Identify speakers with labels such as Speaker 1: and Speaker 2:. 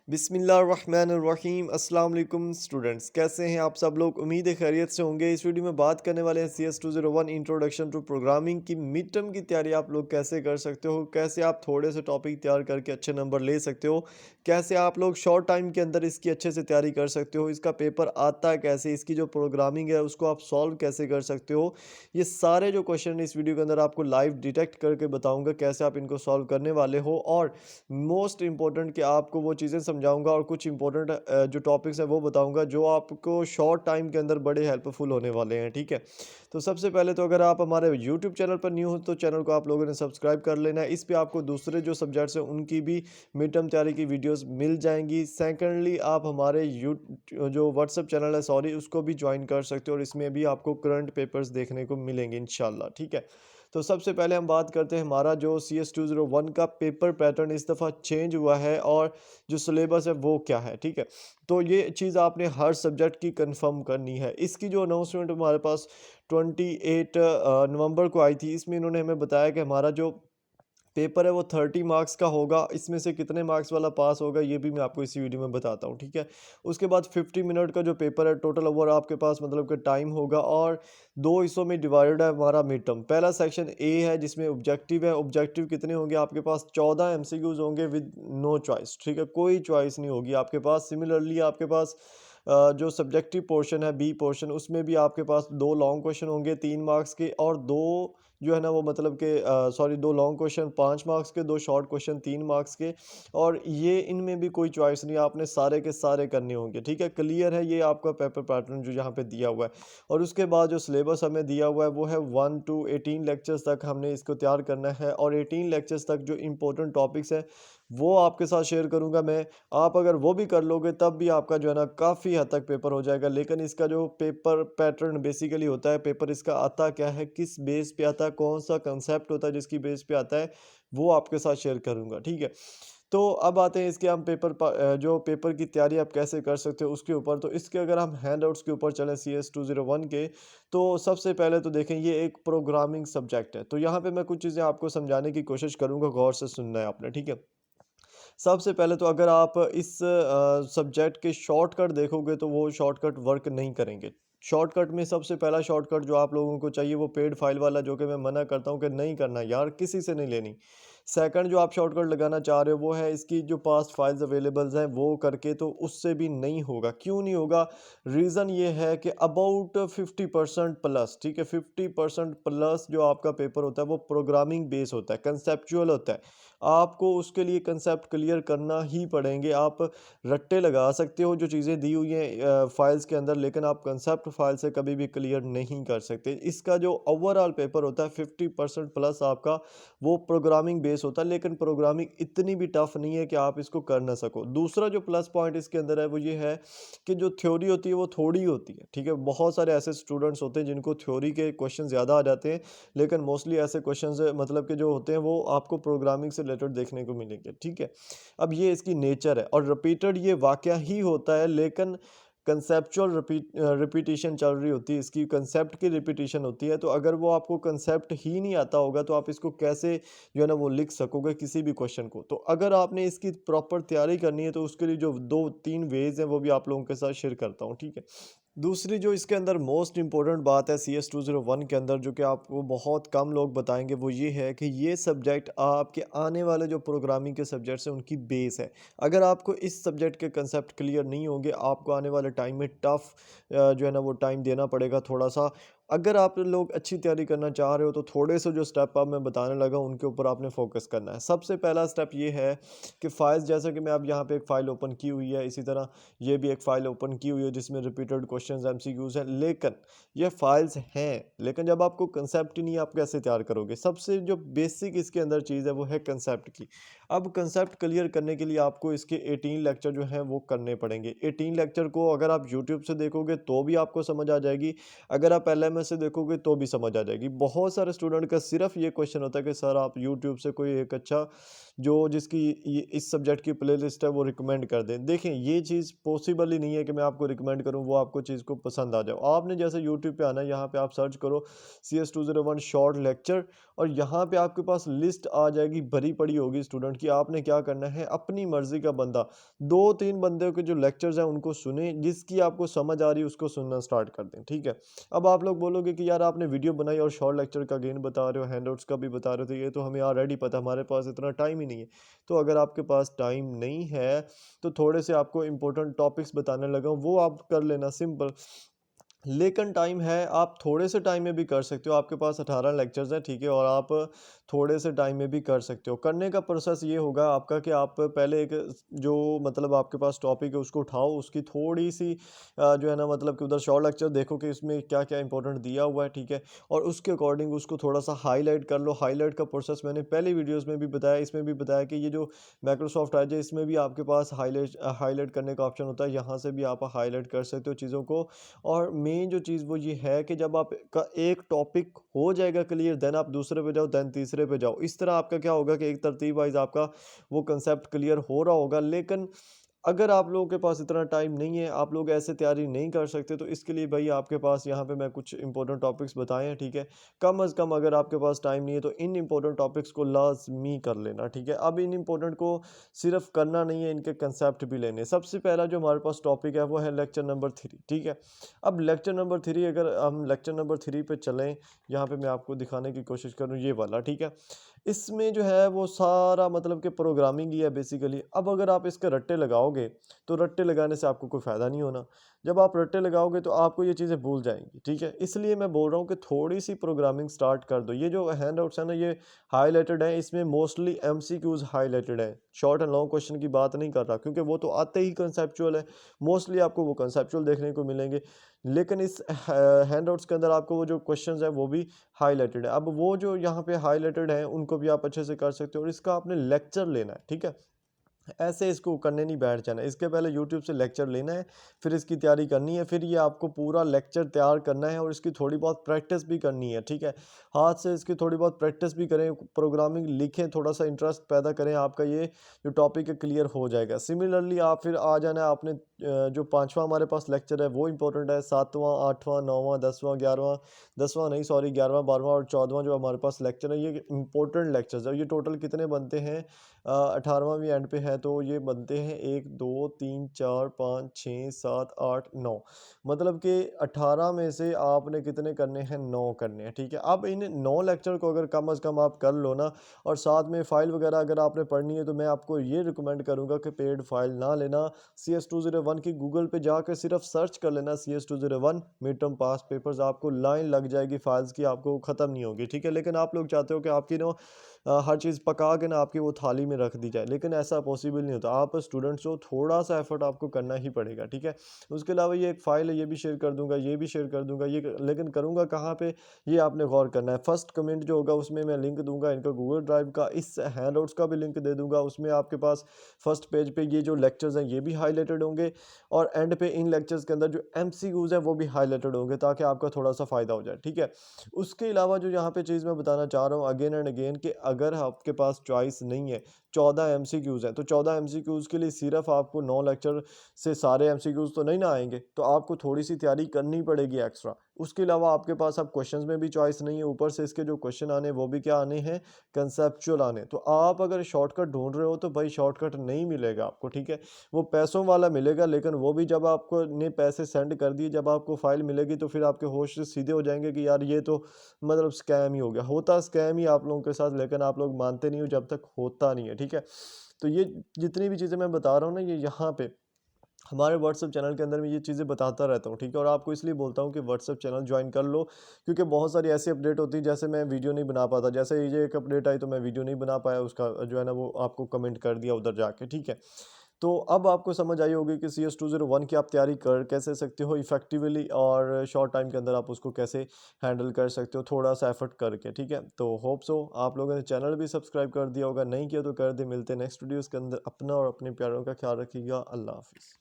Speaker 1: बिस्मिल्लाहिर्रहमानिर्रहीम अस्सलाम वालेकुम स्टूडेंट्स, कैसे हैं आप सब लोग। उम्मीद है खैरियत से होंगे। इस वीडियो में बात करने वाले हैं CS201 इंट्रोडक्शन टू प्रोग्रामिंग की मिड टर्म की तैयारी आप लोग कैसे कर सकते हो, कैसे आप थोड़े से टॉपिक तैयार करके अच्छे नंबर ले सकते हो, कैसे आप लोग शॉर्ट टाइम के अंदर इसकी अच्छे से तैयारी कर सकते हो, इसका पेपर आता है कैसे, इसकी जो प्रोग्रामिंग है उसको आप सॉल्व कैसे कर सकते हो। ये सारे जो क्वेश्चन इस वीडियो के अंदर आपको लाइव डिटेक्ट करके बताऊंगा कैसे आप इनको सॉल्व करने वाले हो। और मोस्ट इम्पोर्टेंट कि आपको वो चीज़ें समझाऊंगा और कुछ इंपॉर्टेंट जो टॉपिक्स हैं वो बताऊंगा जो आपको शॉर्ट टाइम के अंदर बड़े हेल्पफुल होने वाले हैं। ठीक है, तो सबसे पहले तो अगर आप हमारे यूट्यूब चैनल पर न्यू हो तो चैनल को आप लोगों ने सब्सक्राइब कर लेना है। इस पे आपको दूसरे जो सब्जेक्ट्स हैं उनकी भी मिड टर्म तैयारी की वीडियोस मिल जाएंगी। सेकेंडली, आप हमारे जो व्हाट्सएप चैनल है सॉरी उसको भी ज्वाइन कर सकते हो और इसमें भी आपको करंट पेपर्स देखने को मिलेंगे इंशाल्लाह। ठीक है, तो सबसे पहले हम बात करते हैं हमारा जो CS201 का पेपर पैटर्न इस दफ़ा चेंज हुआ है और जो सिलेबस है वो क्या है। ठीक है, तो ये चीज़ आपने हर सब्जेक्ट की कंफर्म करनी है। इसकी जो अनाउंसमेंट हमारे पास 28 नवंबर को आई थी, इसमें इन्होंने हमें बताया कि हमारा जो पेपर है वो 30 मार्क्स का होगा। इसमें से कितने मार्क्स वाला पास होगा ये भी मैं आपको इसी वीडियो में बताता हूँ। ठीक है, उसके बाद 50 मिनट का जो पेपर है टोटल ओवर आपके पास मतलब कि टाइम होगा और दो हिस्सों में डिवाइडेड है हमारा मिड टर्म। पहला सेक्शन ए है जिसमें ऑब्जेक्टिव है। ऑब्जेक्टिव कितने होंगे आपके पास? 14 MCQs होंगे विद नो चॉइस। ठीक है, कोई चॉइस नहीं होगी आपके पास। सिमिलरली आपके पास जो सब्जेक्टिव पोर्शन है बी पोर्शन, उसमें भी आपके पास दो लॉन्ग क्वेश्चन होंगे 3 मार्क्स के और दो जो है ना वो मतलब कि सॉरी दो लॉन्ग क्वेश्चन 5 मार्क्स के, दो शॉर्ट क्वेश्चन 3 मार्क्स के। और ये इनमें भी कोई चॉइस नहीं, आपने सारे के सारे करने होंगे। ठीक है, क्लियर है ये आपका पेपर पैटर्न जो यहाँ पे दिया हुआ है। और उसके बाद जो सिलेबस हमें दिया हुआ है वो है 1 to 18 लेक्चर्स तक हमने इसको तैयार करना है और 18 लेक्चर्स तक जो इंपॉर्टेंट टॉपिक्स हैं वो आपके साथ शेयर करूंगा मैं। आप अगर वो भी कर लोगे तब भी आपका जो है ना काफ़ी हद तक पेपर हो जाएगा। लेकिन इसका जो पेपर पैटर्न बेसिकली होता है, पेपर इसका आता क्या है, किस बेस पे आता है, कौन सा कंसेप्ट होता है जिसकी बेस पे आता है, वो आपके साथ शेयर करूंगा। ठीक है, तो अब आते हैं इसके हम जो पेपर की तैयारी आप कैसे कर सकते हो उसके ऊपर। तो इसके अगर हम हैंडआउट्स के ऊपर चलें CS201 के, तो सबसे पहले तो देखें ये एक प्रोग्रामिंग सब्जेक्ट है। तो यहाँ पे मैं कुछ चीज़ें आपको समझाने की कोशिश करूँगा, गौर से सुनना है आपने। ठीक है, सबसे पहले तो अगर आप इस सब्जेक्ट के शॉर्टकट देखोगे तो वो शॉर्टकट वर्क नहीं करेंगे। शॉर्टकट में सबसे पहला शॉर्टकट जो आप लोगों को चाहिए वो पेड फाइल वाला, जो कि मैं मना करता हूँ कि नहीं करना यार, किसी से नहीं लेनी। सेकंड जो आप शॉर्टकट लगाना चाह रहे हो वो है इसकी जो पास्ट फाइल्स अवेलेबल्स हैं वो करके, तो उससे भी नहीं होगा। क्यों नहीं होगा? रीज़न ये है कि अबाउट 50% प्लस, ठीक है, 50% प्लस जो आपका पेपर होता है वो प्रोग्रामिंग बेस होता है, कंसेप्चुअल होता है। आपको उसके लिए कंसेप्ट क्लियर करना ही पड़ेंगे। आप रट्टे लगा सकते हो जो चीज़ें दी हुई हैं फाइल्स के अंदर, लेकिन आप कंसेप्ट फाइल से कभी भी क्लियर नहीं कर सकते। इसका जो ओवरऑल पेपर होता है 50% प्लस आपका वो प्रोग्रामिंग बेस होता है, लेकिन प्रोग्रामिंग इतनी भी टफ नहीं है कि आप इसको कर ना सको। दूसरा जो प्लस पॉइंट इसके अंदर है वो ये है कि जो थ्योरी होती है वो थोड़ी होती है। ठीक है, बहुत सारे ऐसे स्टूडेंट्स होते हैं जिनको थ्योरी के क्वेश्चन ज़्यादा आ जाते हैं, लेकिन मोस्टली ऐसे क्वेश्चंस मतलब कि जो होते हैं वो आपको प्रोग्रामिंग से रिलेटेड देखने को मिलेंगे। ठीक है, अब ये इसकी नेचर है और रिपीटेड ये वाकया ही होता है, लेकिन कंसेप्चुअल रिपीटिशन चल रही होती है, इसकी कंसेप्ट की रिपीटिशन होती है। तो अगर वो आपको कंसेप्ट ही नहीं आता होगा तो आप इसको कैसे जो है ना वो लिख सकोगे किसी भी क्वेश्चन को। तो अगर आपने इसकी प्रॉपर तैयारी करनी है तो उसके लिए जो 2-3 वेज हैं वो भी आप लोगों के साथ शेयर करता हूँ। ठीक है, दूसरी जो इसके अंदर मोस्ट इम्पोर्टेंट बात है CS201 के अंदर जो कि आपको बहुत कम लोग बताएंगे वो ये है कि ये सब्जेक्ट आपके आने वाले जो प्रोग्रामिंग के सब्जेक्ट्स हैं उनकी बेस है। अगर आपको इस सब्जेक्ट के कंसेप्ट क्लियर नहीं होंगे, आपको आने वाले टाइम में टफ जो है ना वो टाइम देना पड़ेगा थोड़ा सा। अगर आप लोग अच्छी तैयारी करना चाह रहे हो तो थोड़े से जो स्टेप अब मैं बताने लगा उनके ऊपर आपने फोकस करना है। सबसे पहला स्टेप ये है कि फाइल्स, जैसे कि मैं अब यहाँ पे एक फ़ाइल ओपन की हुई है, इसी तरह ये भी एक फ़ाइल ओपन की हुई है जिसमें रिपीटेड क्वेश्चंस MCQs हैं, लेकिन ये फाइल्स हैं, लेकिन जब आपको कंसेप्ट ही नहीं है आप कैसे तैयार करोगे। सबसे जो बेसिक इसके अंदर चीज़ है वो है कंसेप्ट की। अब कंसेप्ट क्लियर करने के लिए आपको इसके 18 लेक्चर जो हैं वो करने पड़ेंगे। 18 लेक्चर को अगर आप यूट्यूब से देखोगे तो भी आपको समझ आ जाएगी। अगर आप एलएमएस से देखोगे तो भी समझ आ जाएगी। बहुत सारे स्टूडेंट का सिर्फ़ ये क्वेश्चन होता है कि सर आप यूट्यूब से कोई एक अच्छा जो जिसकी ये इस सब्जेक्ट की प्लेलिस्ट है वो रिकमेंड कर दें। देखें ये चीज़ पॉसिबल ही नहीं है कि मैं आपको रिकमेंड करूँ वो आपको चीज़ को पसंद आ जाए। आपने जैसे यूट्यूब पे आना है, यहाँ पे आप सर्च करो CS 201 शॉर्ट लेक्चर और यहाँ पे आपके पास लिस्ट आ जाएगी, भरी पड़ी होगी स्टूडेंट की। आपने क्या करना है, अपनी मर्ज़ी का बंदा 2-3 बंदे के जो लेक्चर्स हैं उनको सुनें, जिसकी आपको समझ आ रही है उसको सुनना स्टार्ट कर दें, ठीक है? अब आप लोग बोलोगे कि यार आपने वीडियो बनाई और शॉर्ट लेक्चर का अगेन बता रहे हो, हैंडआउट्स का भी बता रहे हो, तो ये तो हमें ऑलरेडी पता है, हमारे पास इतना टाइम ही नहीं है। तो अगर आपके पास टाइम नहीं है, तो थोड़े से आपको इम्पोर्टेंट टॉपिक्स बताने लगा हूँ, वो आप कर लेना सिंपल। लेकिन टाइम है, आप थोड़े से टाइम में भी कर सकते हो। आपके पास 18 लेक्चर्स हैं, ठीक है? और आप थोड़े से टाइम में भी कर सकते हो। करने का प्रोसेस ये होगा आपका कि आप पहले एक जो मतलब आपके पास टॉपिक है उसको उठाओ, उसकी थोड़ी-सी जो है ना मतलब कि उधर शॉर्ट लेक्चर देखो कि इसमें क्या-क्या इंपॉर्टेंट दिया हुआ है, ठीक है? और उसके अकॉर्डिंग उसको थोड़ा-सा हाइलाइट कर लो। हाइलाइट का प्रोसेस मैंने पहली वीडियोज़ में भी बताया, इसमें भी बताया कि ये जो माइक्रोसॉफ्ट एज है, इसमें भी आपके पास हाइलाइट करने का ऑप्शन होता है। यहाँ से भी आप हाइलाइट कर सकते हो चीज़ों को। और मेन जो चीज़ वो ये है कि जब आप का एक टॉपिक हो जाएगा क्लियर, देन आप दूसरे पे जाओ, देन तीसरे पे जाओ। इस तरह आपका क्या होगा कि एक तरतीब वाइज़ आपका वो कंसेप्ट क्लियर हो रहा होगा। लेकिन अगर आप लोगों के पास इतना टाइम नहीं है, आप लोग ऐसे तैयारी नहीं कर सकते, तो इसके लिए भाई आपके पास यहाँ पे मैं कुछ इंपॉर्टेंट टॉपिक्स बताए हैं, ठीक है? कम अज़ कम अगर आपके पास टाइम नहीं है तो इन इंपॉर्टेंट टॉपिक्स को लाज़मी कर लेना, ठीक है? अब इन इंपॉर्टेंट को सिर्फ़ करना नहीं है, इनके कंसेप्ट भी लेने हैं। सबसे पहला जो हमारे पास टॉपिक है वो है लेक्चर नंबर 3, ठीक है? अब लेक्चर नंबर 3 अगर हम लेक्चर नंबर 3 पे चलें, यहाँ पे मैं आपको दिखाने की कोशिश करूँ ये वाला, ठीक है? इसमें जो है वो सारा मतलब कि प्रोग्रामिंग ही है बेसिकली। अब अगर आप इसके रट्टे लगाओगे, तो रट्टे लगाने से आपको कोई फ़ायदा नहीं होना। जब आप रट्टे लगाओगे तो आपको ये चीज़ें भूल जाएँगी, ठीक है? इसलिए मैं बोल रहा हूँ कि थोड़ी-सी प्रोग्रामिंग स्टार्ट कर दो। ये जो हैंडआउट्स है ना ये हाइलाइटेड हैं, इसमें मोस्टली एमसीक्यूज़ हाइलाइटेड हैं। शॉर्ट एंड लॉन्ग क्वेश्चन की बात नहीं कर रहा क्योंकि वो तो आते ही कंसेप्चुअल है। मोस्टली आपको वो कंसेप्चुअल देखने को मिलेंगे। लेकिन इस हैंडआउट्स के अंदर आपको वो जो क्वेश्चंस हैं वो भी हाइलाइटेड है। अब वो जो यहाँ पे हाइलाइटेड हैं उनको भी आप अच्छे से कर सकते हो और इसका आपने लेक्चर लेना है, ठीक है? ऐसे इसको करने नहीं बैठ जाना है। इसके पहले यूट्यूब से लेक्चर लेना है, फिर इसकी तैयारी करनी है, फिर ये आपको पूरा लेक्चर तैयार करना है और इसकी थोड़ी बहुत प्रैक्टिस भी करनी है, ठीक है? हाथ से इसकी थोड़ी बहुत प्रैक्टिस भी करें, प्रोग्रामिंग लिखें, थोड़ा-सा इंटरेस्ट पैदा करें, आपका ये जो टॉपिक है क्लियर हो जाएगा। सिमिलरली आप फिर आ जाना है आपने जो 5वाँ हमारे पास लेक्चर है वो इम्पोर्टेंट है, 7वाँ, 8वाँ, 9वाँ, 10वाँ, 11वाँ 10वाँ नहीं सॉरी 11वाँ, 12वाँ और 14वाँ जो हमारे पास लेक्चर है, ये इम्पोर्टेंट लेक्चर्स है। ये टोटल कितने बनते हैं 18वाँ भी एंड पे है तो ये बनते हैं 1, 2, 3, 4, 5, 6, 7, 8, 9 मतलब कि 18 में से आपने कितने करने हैं 9 करने हैं, ठीक है? अब इन 9 लेक्चर को अगर कम से कम आप कर लो ना और साथ में फ़ाइल वगैरह अगर आपने पढ़नी है तो मैं आपको ये रिकमेंड करूँगा कि पेड फ़ाइल ना लेना। CS 201 की गूगल पे जाकर सिर्फ सर्च कर लेना CS 201 मिड टर्म पास पेपर्स, आपको लाइन लग जाएगी फाइल्स की, आपको ख़त्म नहीं होगी, ठीक है? लेकिन आप लोग चाहते हो कि आपकी ना हर चीज़ पका के ना आपकी वो थाली में रख दी जाए, लेकिन ऐसा पॉसिबल नहीं होता। आप स्टूडेंट्स हो, थोड़ा-सा एफर्ट आपको करना ही पड़ेगा, ठीक है? उसके अलावा ये एक फ़ाइल है, ये भी शेयर कर दूँगा, ये भी शेयर कर दूँगा, लेकिन करूँगा कहाँ पे, ये आपने गौर करना है। फर्स्ट कमेंट जो होगा उसमें मैं लिंक दूँगा इनका गूगल ड्राइव का, इस हैंडआउट्स का भी लिंक दे दूँगा। उसमें आपके पास फर्स्ट पेज पे ये जो लेक्चर्स हैं, ये भी हाइलाइटेड होंगे और एंड पे इन लेक्चर्स के अंदर जो एमसीक्यूज़ हैं, वो भी हाइलाइटेड होंगे ताकि आपका थोड़ा-सा फ़ायदा हो जाए, ठीक है? उसके अलावा जो यहाँ पे चीज़ मैं बताना चाह रहा हूँ अगेन एंड अगेन कि अगर आपके पास चॉइस नहीं है, 14 एमसीक्यूज़ हैं, तो 14 एमसीक्यूज़ के लिए सिर्फ़ आपको 9 लेक्चर से सारे एमसीक्यूज़ तो नहीं ना आएँगे, तो आपको थोड़ी-सी तैयारी करनी पड़ेगी एक्स्ट्रा। उसके अलावा आपके पास अब क्वेश्चंस में भी चॉइस नहीं है, ऊपर से इसके जो क्वेश्चन आने हैं, वो भी क्या आने हैं, कंसेप्चुअल आने हैं। तो आप अगर शॉर्टकट ढूँढ रहे हो, तो भाई शॉर्टकट नहीं मिलेगा आपको, ठीक है? वो पैसों वाला मिलेगा, लेकिन वो भी जब आपको ने पैसे सेंड कर दिए, जब आपको फ़ाइल मिलेगी, तो फिर आपके होश सीधे हो जाएँगे कि यार ये तो मतलब स्कैम ही हो गया। होता स्कैम ही आप लोगों के साथ, लेकिन आप लोग मानते नहीं हो जब तक होता नहीं है, ठीक है? तो ये जितनी भी चीज़ें मैं बता रहा हूँ ना, ये यहाँ पे हमारे व्हाट्सएप चैनल के अंदर मैं ये चीज़ें बताता रहता हूँ, ठीक है? और आपको इसलिए बोलता हूँ कि व्हाट्सएप चैनल जॉइन कर लो, क्योंकि बहुत सारी ऐसी अपडेट होती है जैसे मैं वीडियो नहीं बना पाता। जैसे ये एक अपडेट आई तो मैं वीडियो नहीं बना पाया, उसका जो है ना वो आपको कमेंट कर दिया उधर जाके, ठीक है? तो अब आपको समझ आई होगी कि CS 201 की आप तैयारी कर कैसे सकते हो इफ़ेक्टिवली और शॉर्ट टाइम के अंदर आप उसको कैसे हैंडल कर सकते हो थोड़ा-सा एफ़र्ट करके, ठीक है? तो होप सो आप लोगों ने चैनल भी सब्सक्राइब कर दिया होगा, नहीं किया तो कर दें। मिलते हैं नेक्स्ट वीडियोज़ के अंदर। अपना और अपने प्यारों का ख़्याल रखिएगा। अल्लाह हाफ़िज़।